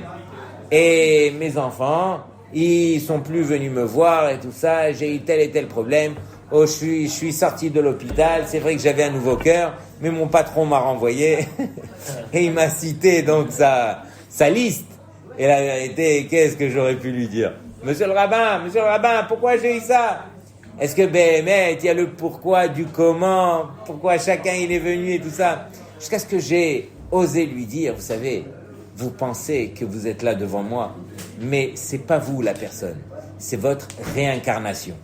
Et mes enfants, ils sont plus venus me voir et tout ça. J'ai eu tel et tel problème. Oh, je suis sorti de l'hôpital. C'est vrai que j'avais un nouveau cœur, mais mon patron m'a renvoyé et il m'a cité donc sa liste. Et la vérité, qu'est-ce que j'aurais pu lui dire? Monsieur le rabbin, pourquoi j'ai eu ça? Est-ce que il y a le pourquoi du comment, pourquoi chacun il est venu et tout ça? Jusqu'à ce que j'ai osé lui dire, vous savez, vous pensez que vous êtes là devant moi, mais c'est pas vous la personne, c'est votre réincarnation.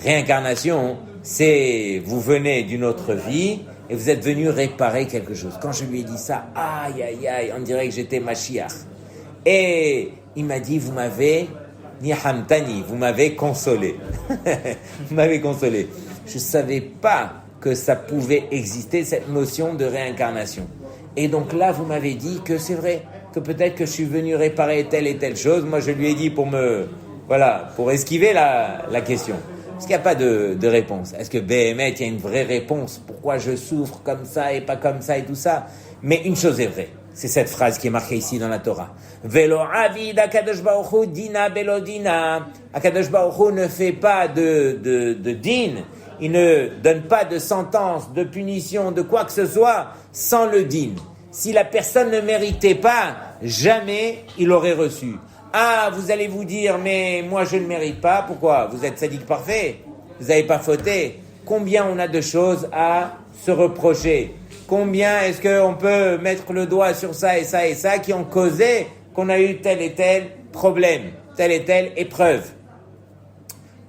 Réincarnation, c'est vous venez d'une autre vie et vous êtes venu réparer quelque chose. Quand je lui ai dit ça, aïe, aïe, aïe, on dirait que j'étais Mashiach. Et il m'a dit, vous m'avez Nihamtani, vous m'avez consolé. Vous m'avez consolé. Je ne savais pas que ça pouvait exister, cette notion de réincarnation. Et donc là, vous m'avez dit que c'est vrai, que peut-être que je suis venu réparer telle et telle chose. Moi, je lui ai dit pour esquiver la question. Parce qu'il n'y a pas de réponse. Est-ce que Béhémet, il y a une vraie réponse? Pourquoi je souffre comme ça et pas comme ça et tout ça? Mais une chose est vraie, C'est cette phrase qui est marquée ici dans la Torah. Velo avid Akadosh Baruch Hu dina belo dina. Akadosh Baruch Hu ne fait pas de din. Il ne donne pas de sentence, de punition, de quoi que ce soit sans le din. Si la personne ne méritait pas, jamais il aurait reçu. Ah, vous allez vous dire, mais moi je ne mérite pas. Pourquoi? Vous êtes sadique parfait. Vous n'avez pas fauté. Combien on a de choses à se reprocher? Combien est-ce qu'on peut mettre le doigt sur ça et ça et ça qui ont causé qu'on a eu tel et tel problème, telle et telle épreuve?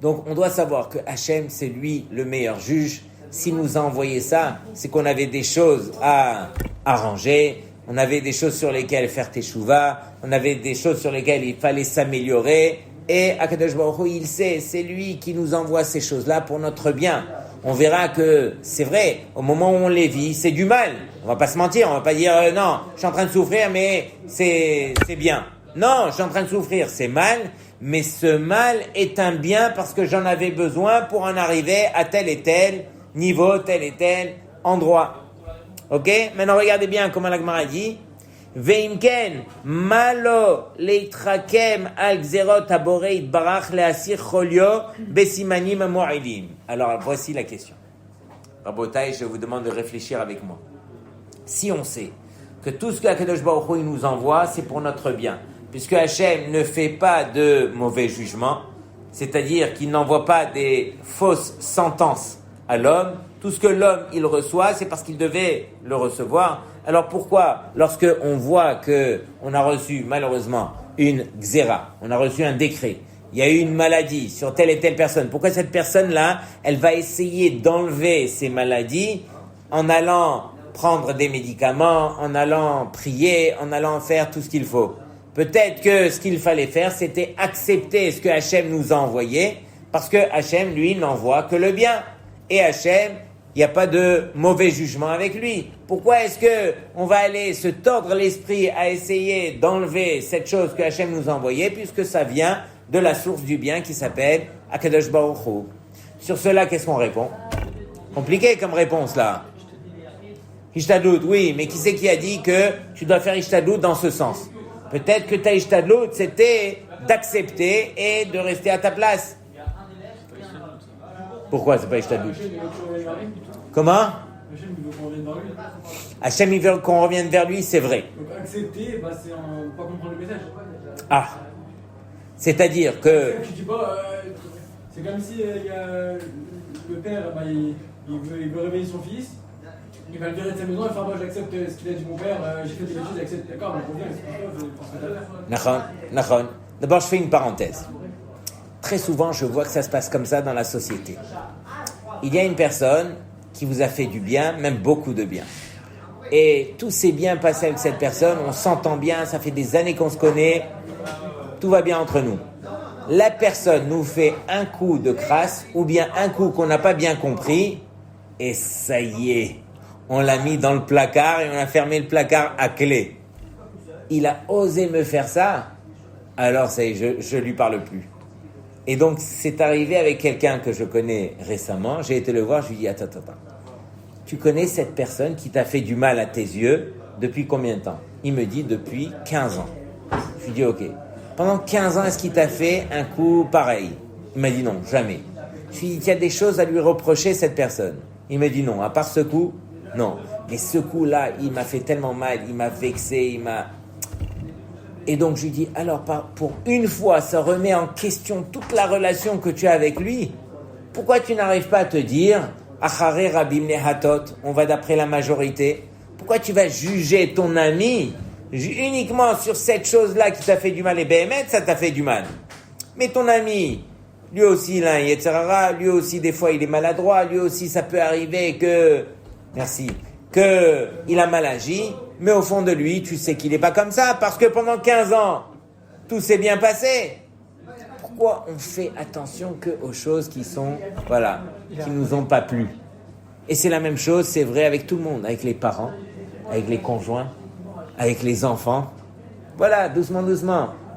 Donc on doit savoir que Hachem, c'est lui le meilleur juge. S'il nous a envoyé ça, c'est qu'on avait des choses à arranger, on avait des choses sur lesquelles faire teshuva, on avait des choses sur lesquelles il fallait s'améliorer. Et Akadosh Baruch Hu, il sait, c'est lui qui nous envoie ces choses-là pour notre bien. On verra que c'est vrai, au moment où on les vit, c'est du mal. On va pas se mentir, on va pas dire non, je suis en train de souffrir, mais c'est bien. Non, je suis en train de souffrir, c'est mal, mais ce mal est un bien parce que j'en avais besoin pour en arriver à tel et tel niveau, tel et tel endroit. Ok? Maintenant regardez bien comment la Gemara dit. Veimken malo leitrakem al gzerot haborei barach leasir cholio besimanim mo'ilim. Alors voici la question. Rabotai, je vous demande de réfléchir avec moi. Si on sait que tout ce que Akadosh Baruch Hu nous envoie, c'est pour notre bien, puisque Hachem ne fait pas de mauvais jugements, c'est-à-dire qu'il n'envoie pas des fausses sentences à l'homme. Tout ce que l'homme il reçoit, c'est parce qu'il devait le recevoir. Alors pourquoi, lorsque on voit que on a reçu malheureusement une xéra, on a reçu un décret, il y a eu une maladie sur telle et telle personne, pourquoi cette personne-là, elle va essayer d'enlever ces maladies en allant prendre des médicaments, en allant prier, en allant faire tout ce qu'il faut? Peut-être que ce qu'il fallait faire, c'était accepter ce que Hachem nous a envoyé, parce que Hachem, lui, n'envoie que le bien. Et Hachem, il n'y a pas de mauvais jugement avec lui. Pourquoi est-ce que on va aller se tordre l'esprit à essayer d'enlever cette chose que Hachem nous a envoyée, puisque ça vient de la source du bien qui s'appelle Akadosh Baruch Hu. Sur cela, qu'est-ce qu'on répond? Compliqué comme réponse là. Ishtadlut, oui, mais qui c'est qui a dit que tu dois faire Ishtadlut dans ce sens? Peut-être que ta Ishtadlut, c'était d'accepter et de rester à ta place. Pourquoi c'est pas Ishtadlut? Comment? Hachem il veut qu'on revienne vers lui, c'est vrai. Donc accepter, c'est pas comprendre le message. Ah, c'est-à-dire que... Tu dis pas, c'est comme si le père, il veut réveiller son fils, il va le virer de sa maison et faire moi j'accepte ce qu'il a dit mon père, j'ai fait des bêtises, j'accepte, d'accord, mais reviens, est-ce que Nachon. D'abord je fais une parenthèse. Très souvent je vois que ça se passe comme ça dans la société. Il y a une personne qui vous a fait du bien, même beaucoup de bien. Et tout s'est bien passé avec cette personne, on s'entend bien, ça fait des années qu'on se connaît, tout va bien entre nous. La personne nous fait un coup de crasse, ou bien un coup qu'on n'a pas bien compris, et ça y est, on l'a mis dans le placard et on a fermé le placard à clé. Il a osé me faire ça, alors ça y est, je lui parle plus. Et donc c'est arrivé avec quelqu'un que je connais récemment, j'ai été le voir, je lui ai dit attends. Tu connais cette personne qui t'a fait du mal à tes yeux depuis combien de temps? Il me dit depuis 15 ans. Je lui dis ok. Pendant 15 ans, est-ce qu'il t'a fait un coup pareil? Il m'a dit non, jamais. Je lui dis il y a des choses à lui reprocher cette personne. Il me dit non, à part ce coup, non. Mais ce coup-là, il m'a fait tellement mal, il m'a vexé, Et donc je lui dis alors pour une fois, ça remet en question toute la relation que tu as avec lui. Pourquoi tu n'arrives pas à te dire Achare Rabim Nehatot, on va d'après la majorité. Pourquoi tu vas juger ton ami uniquement sur cette chose-là qui t'a fait du mal? Et Béhémet, ça t'a fait du mal. Mais ton ami, lui aussi, il a un Yetzirara, lui aussi, des fois, il est maladroit, lui aussi, ça peut arriver qu'il a mal agi, mais au fond de lui, tu sais qu'il n'est pas comme ça, parce que pendant 15 ans, tout s'est bien passé. Pourquoi on fait attention qu'aux choses qui nous ont pas plu? Et c'est la même chose, c'est vrai avec tout le monde, avec les parents, avec les conjoints, avec les enfants. Voilà, doucement.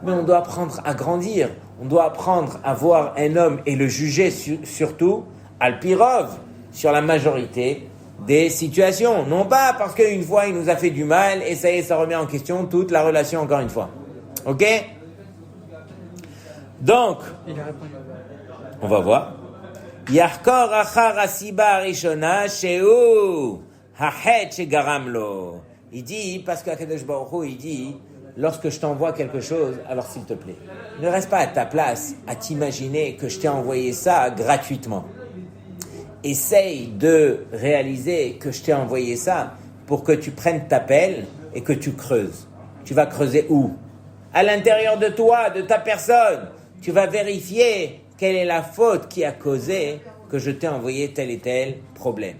Mais on doit apprendre à grandir. On doit apprendre à voir un homme et le juger surtout, al pirov, sur la majorité des situations. Non pas parce qu'une fois il nous a fait du mal et ça y est, ça remet en question toute la relation encore une fois. Ok? Donc, on va voir. Yahkor achar asiba rishona sheu hachet shegaram lo. Il dit, parce qu'Akadosh Baruch Hu, il dit, lorsque je t'envoie quelque chose, alors s'il te plaît, ne reste pas à ta place à t'imaginer que je t'ai envoyé ça gratuitement. Essaye de réaliser que je t'ai envoyé ça pour que tu prennes ta pelle et que tu creuses. Tu vas creuser où? À l'intérieur de toi, de ta personne. Tu vas vérifier quelle est la faute qui a causé que je t'ai envoyé tel et tel problème.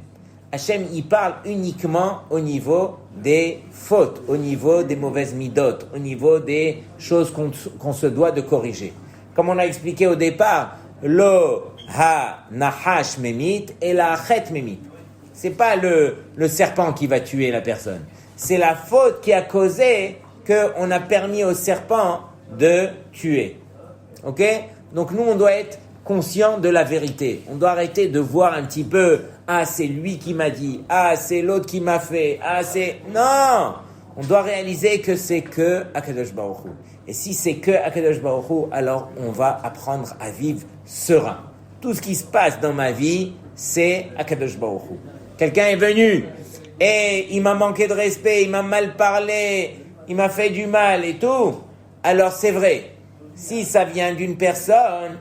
Hachem, il parle uniquement au niveau des fautes, au niveau des mauvaises midotes, au niveau des choses qu'on se doit de corriger. Comme on a expliqué au départ, lo ha nahash memit et la achet memit. C'est pas le serpent qui va tuer la personne. C'est la faute qui a causé qu'on a permis au serpent de tuer. Ok? Donc nous, on doit être conscient de la vérité. On doit arrêter de voir un petit peu, ah, c'est lui qui m'a dit, ah, c'est l'autre qui m'a fait, ah, c'est... Non! On doit réaliser que c'est que Akadosh Baruch Hu. Et si c'est que Akadosh Baruch Hu, alors on va apprendre à vivre serein. Tout ce qui se passe dans ma vie, c'est Akadosh Baruch Hu. Quelqu'un est venu et il m'a manqué de respect, il m'a mal parlé, il m'a fait du mal et tout. Alors c'est vrai. Si ça vient d'une personne,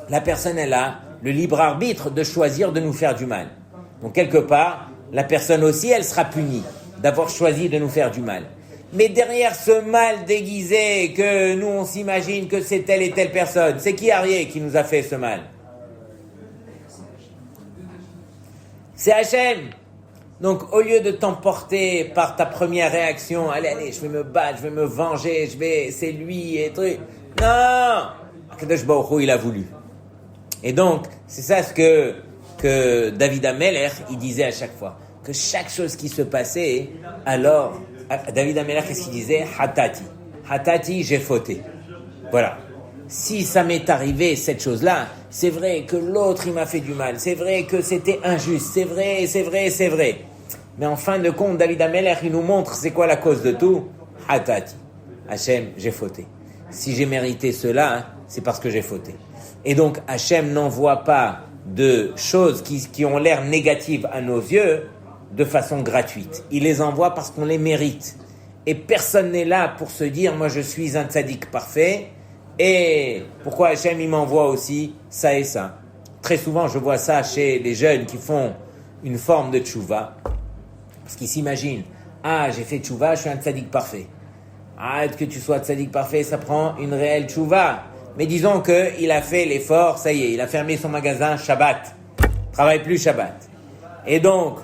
la personne elle a le libre arbitre de choisir de nous faire du mal. Donc quelque part, la personne aussi elle sera punie d'avoir choisi de nous faire du mal. Mais derrière ce mal déguisé que nous on s'imagine que c'est telle et telle personne, c'est qui Arié qui nous a fait ce mal? C'est Hachem. Donc au lieu de t'emporter par ta première réaction, allez, je vais me battre, je vais me venger, c'est lui et truc. Non, Akadosh Baruch Hu, il a voulu. Et donc, c'est ça ce que David Amelech, il disait à chaque fois. Que chaque chose qui se passait, alors, David Amelech, qu'est-ce qu'il disait? Hatati. Hatati, j'ai fauté. Voilà. Si ça m'est arrivé, cette chose-là, c'est vrai que l'autre, il m'a fait du mal. C'est vrai que c'était injuste. C'est vrai. Mais en fin de compte, David Amelech, il nous montre c'est quoi la cause de tout? Hatati. Hachem, j'ai fauté. Si j'ai mérité cela, c'est parce que j'ai fauté. Et donc, Hachem n'envoie pas de choses qui ont l'air négatives à nos yeux de façon gratuite. Il les envoie parce qu'on les mérite. Et personne n'est là pour se dire, moi je suis un tzaddik parfait, et pourquoi Hachem il m'envoie aussi ça et ça. Très souvent, je vois ça chez les jeunes qui font une forme de tchouva, parce qu'ils s'imaginent, ah, j'ai fait tchouva, je suis un tzaddik parfait. Ah, que tu sois tzaddik parfait, ça prend une réelle tchouva. Mais disons qu'il a fait l'effort, ça y est, il a fermé son magasin Shabbat. Travaille plus Shabbat. Et donc,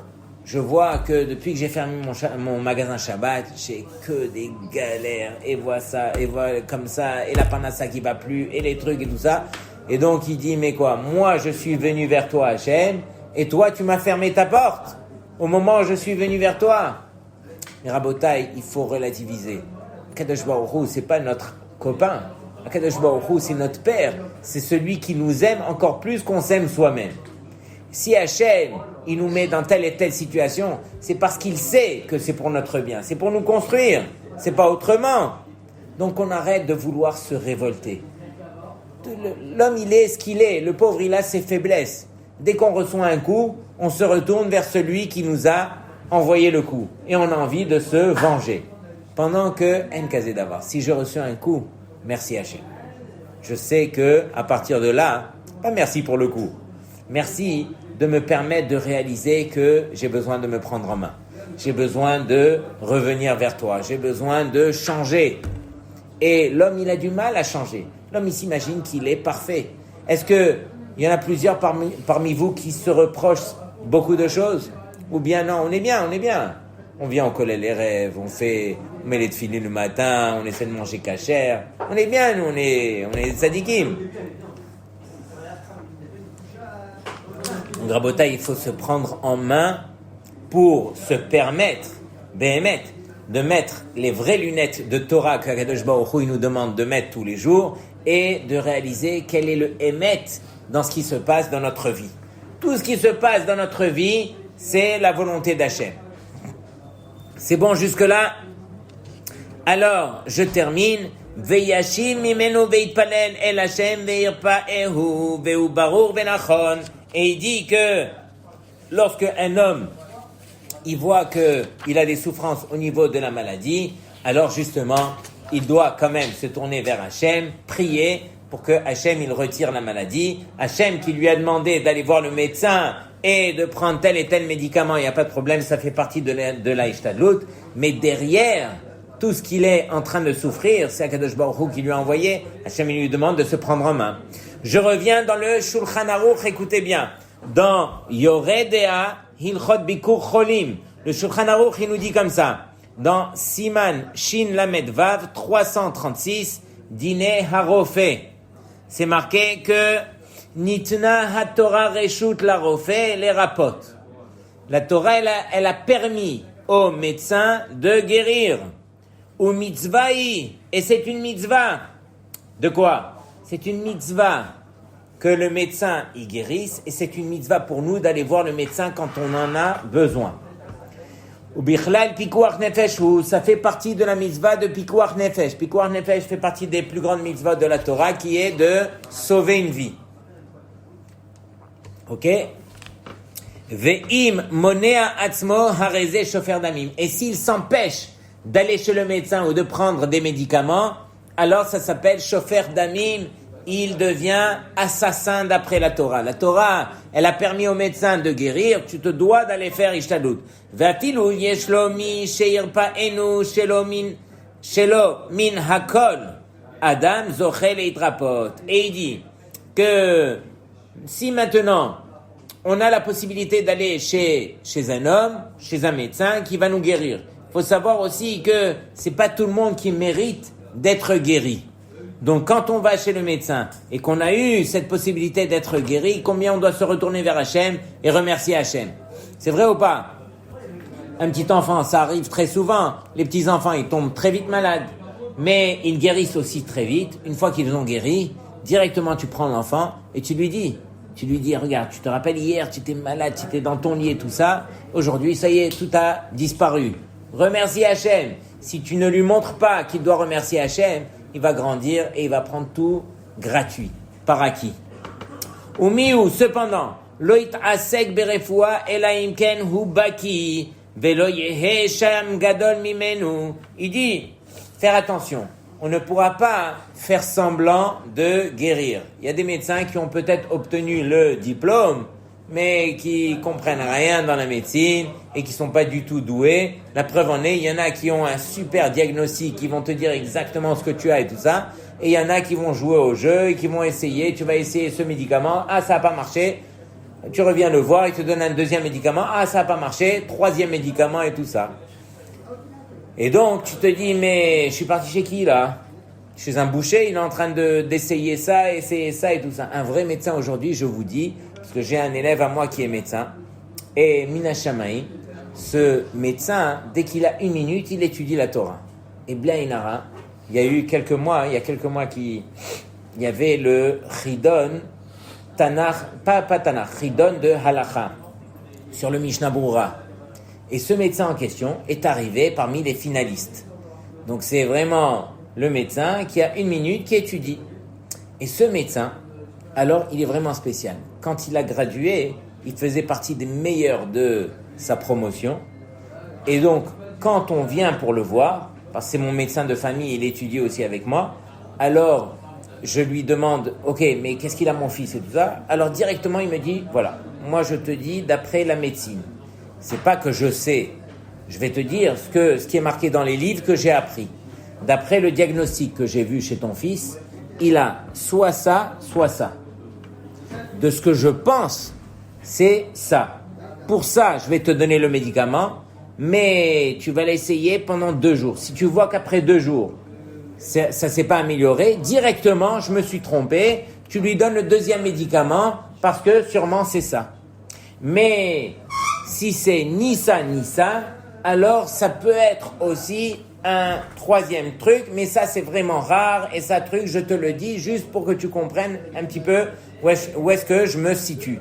je vois que depuis que j'ai fermé mon magasin Shabbat, j'ai que des galères. Et voilà ça, et voilà comme ça, et la panassa qui va plus, et les trucs et tout ça. Et donc, il dit, mais quoi, moi, je suis venu vers toi, Hachem, et toi, tu m'as fermé ta porte au moment où je suis venu vers toi. Mais Rabotai, il faut relativiser. Kadosh Baruch Hu, c'est pas notre copain. Akadosh Baruch Hu, c'est notre Père. C'est celui qui nous aime encore plus qu'on s'aime soi-même. Si Hachem, il nous met dans telle et telle situation, c'est parce qu'il sait que c'est pour notre bien. C'est pour nous construire. C'est pas autrement. Donc on arrête de vouloir se révolter. L'homme, il est ce qu'il est. Le pauvre, il a ses faiblesses. Dès qu'on reçoit un coup, on se retourne vers celui qui nous a envoyé le coup. Et on a envie de se venger. Pendant que, en casé d'avoir, si je reçois un coup, merci Hachem. Je sais que à partir de là, pas merci pour le coup. Merci de me permettre de réaliser que j'ai besoin de me prendre en main. J'ai besoin de revenir vers toi. J'ai besoin de changer. Et l'homme, il a du mal à changer. L'homme, il s'imagine qu'il est parfait. Est-ce que il y en a plusieurs parmi vous qui se reprochent beaucoup de choses? Ou bien non, on est bien. On vient, on colle les rêves, on met les tefilines le matin, on essaie de manger cachère. On est bien, nous, on est tzadikim. Donc, Rabotai, il faut se prendre en main pour se permettre, Béhémet, de mettre les vraies lunettes de Torah qu'Akadosh Baruch Hu nous demande de mettre tous les jours et de réaliser quel est le Hémet dans ce qui se passe dans notre vie. Tout ce qui se passe dans notre vie, c'est la volonté d'Hachem. C'est bon jusque-là? Alors, je termine. Veyashim mimenu veitpalel el Hashem veirpaehu veu barur venachon. Et il dit que lorsque un homme il voit qu'il a des souffrances au niveau de la maladie, alors justement, il doit quand même se tourner vers Hachem, prier pour que Hachem il retire la maladie. Hachem qui lui a demandé d'aller voir le médecin et de prendre tel et tel médicament, il n'y a pas de problème, ça fait partie de la Ishtadlut. Mais derrière, tout ce qu'il est en train de souffrir, c'est Akadosh Baruch Hu qui lui a envoyé. Hachem il lui demande de se prendre en main. Je reviens dans le Shulchan Aruch, écoutez bien. Dans Yoredea Hilchot Bikur Cholim, le Shulchan Aruch il nous dit comme ça. Dans Siman Shin Lamed Vav 336, Dine Harofe, c'est marqué que Nitna HaTorah Reshut la Rofe les rapot. La Torah elle a permis aux médecins de guérir. Ou mitzvahi, et c'est une mitzvah. De quoi? C'est une mitzvah que le médecin y guérisse, et c'est une mitzvah pour nous d'aller voir le médecin quand on en a besoin. Ou bichlal pikuach nefesh, ça fait partie de la mitzvah de pikuach nefesh. Pikuach nefesh fait partie des plus grandes mitzvahs de la Torah, qui est de sauver une vie. Ok? Ve'im monea atzmo hareze shofer damim. Et s'il s'empêche d'aller chez le médecin ou de prendre des médicaments, alors ça s'appelle shofer damim, il devient assassin d'après la Torah. La Torah, elle a permis au médecin de guérir, tu te dois d'aller faire ishtadlut. Vatilu yeshlo mi sheirpaenu shelo min hakol adam zochel eitrapot. Et il dit que si maintenant on a la possibilité d'aller chez un homme, chez un médecin qui va nous guérir, il faut savoir aussi que c'est pas tout le monde qui mérite d'être guéri. Donc quand on va chez le médecin et qu'on a eu cette possibilité d'être guéri, combien on doit se retourner vers Hachem et remercier Hachem? C'est vrai ou pas? Un petit enfant, ça arrive très souvent. Les petits enfants, ils tombent très vite malades, mais ils guérissent aussi très vite. Une fois qu'ils ont guéri, directement tu prends l'enfant et tu lui dis, regarde, tu te rappelles hier, tu étais malade, tu étais dans ton lit et tout ça. Aujourd'hui, ça y est, tout a disparu. Remercie Hachem. Si tu ne lui montres pas qu'il doit remercier Hachem, il va grandir et il va prendre tout gratuit, par acquis. Umiu, cependant, loit asek berefoua elaim ken hu baki velo yehe sham gadol mimenu. Il dit, faire attention, on ne pourra pas faire semblant de guérir. Il y a des médecins qui ont peut-être obtenu le diplôme, mais qui comprennent rien dans la médecine et qui sont pas du tout doués. La preuve en est, il y en a qui ont un super diagnostic, qui vont te dire exactement ce que tu as et tout ça, et il y en a qui vont jouer au jeu et qui vont essayer, tu vas essayer ce médicament, ça a pas marché, tu reviens le voir, il te donne un deuxième médicament, ça a pas marché, troisième médicament et tout ça. Et donc, tu te dis, mais je suis parti chez qui là? Chez un boucher, il est en train d'essayer ça, essayer ça et tout ça. Un vrai médecin aujourd'hui, je vous dis, parce que j'ai un élève à moi qui est médecin, et Mina Shamaï, ce médecin, dès qu'il a une minute, il étudie la Torah. Et Blainara, il y a quelques mois, il y avait le Chidon, pas Tanakh, Chidon de Halacha, sur le Mishnah Brura. Et ce médecin en question est arrivé parmi les finalistes. Donc c'est vraiment le médecin qui a une minute, qui étudie. Et ce médecin, alors il est vraiment spécial. Quand il a gradué, il faisait partie des meilleurs de sa promotion. Et donc, quand on vient pour le voir, parce que c'est mon médecin de famille, il étudie aussi avec moi, alors je lui demande, ok, mais qu'est-ce qu'il a mon fils et tout ça? Alors directement il me dit, voilà, moi je te dis d'après la médecine. C'est pas que je sais, je vais te dire ce qui est marqué dans les livres que j'ai appris. D'après le diagnostic que j'ai vu chez ton fils, il a soit ça, soit ça. De ce que je pense, c'est ça. Pour ça, je vais te donner le médicament, mais tu vas l'essayer pendant 2 jours. Si tu vois qu'après 2 jours, ça s'est pas amélioré, directement, je me suis trompé, tu lui donnes le deuxième médicament parce que sûrement c'est ça. Mais si c'est ni ça, alors ça peut être aussi un troisième truc, mais ça c'est vraiment rare, et ça je te le dis juste pour que tu comprennes un petit peu où est-ce que je me situe.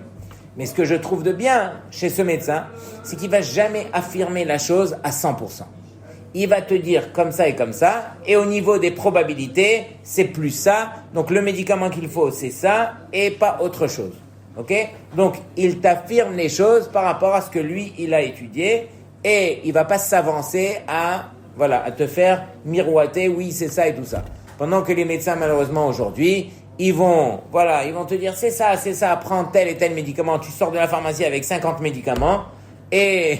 Mais ce que je trouve de bien chez ce médecin, c'est qu'il va jamais affirmer la chose à 100%. Il va te dire comme ça, et au niveau des probabilités, c'est plus ça. Donc le médicament qu'il faut, c'est ça, et pas autre chose. Ok? Donc il t'affirme les choses par rapport à ce que lui, il a étudié, et il va pas s'avancer à te faire miroiter, oui, c'est ça et tout ça. Pendant que les médecins, malheureusement, aujourd'hui, ils vont te dire, c'est ça, prends tel et tel médicament. Tu sors de la pharmacie avec 50 médicaments, et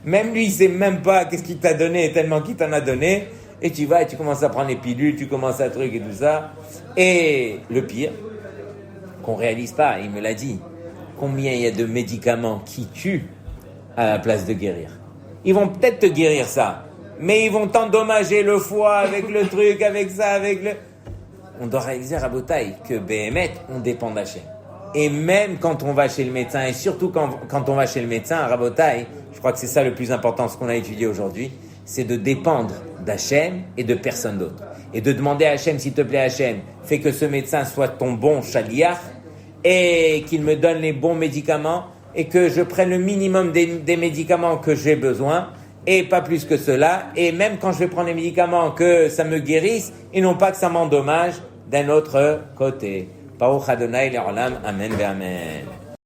même lui, il sait même pas qu'est-ce qu'il t'a donné, tellement qu'il t'en a donné, et tu vas et tu commences à prendre les pilules, tu commences à truc et tout ça. Et le pire, qu'on réalise pas, il me l'a dit, combien il y a de médicaments qui tuent à la place de guérir. Ils vont peut-être te guérir ça, mais ils vont t'endommager le foie avec le truc, avec ça, avec le... On doit réaliser, Rabotaï, que Béhémet, on dépend d'Hachem. Et même quand on va chez le médecin, et surtout quand on va chez le médecin, Rabotaï, je crois que c'est ça le plus important, ce qu'on a étudié aujourd'hui, c'est de dépendre d'Hachem et de personne d'autre. Et de demander à Hachem, s'il te plaît Hachem, fais que ce médecin soit ton bon chaliach, et qu'il me donne les bons médicaments, et que je prenne le minimum des médicaments que j'ai besoin, et pas plus que cela, et même quand je vais prendre les médicaments, que ça me guérisse, et non pas que ça m'endommage d'un autre côté. Baruch Adonai Le'olam, Amen ve'Amen.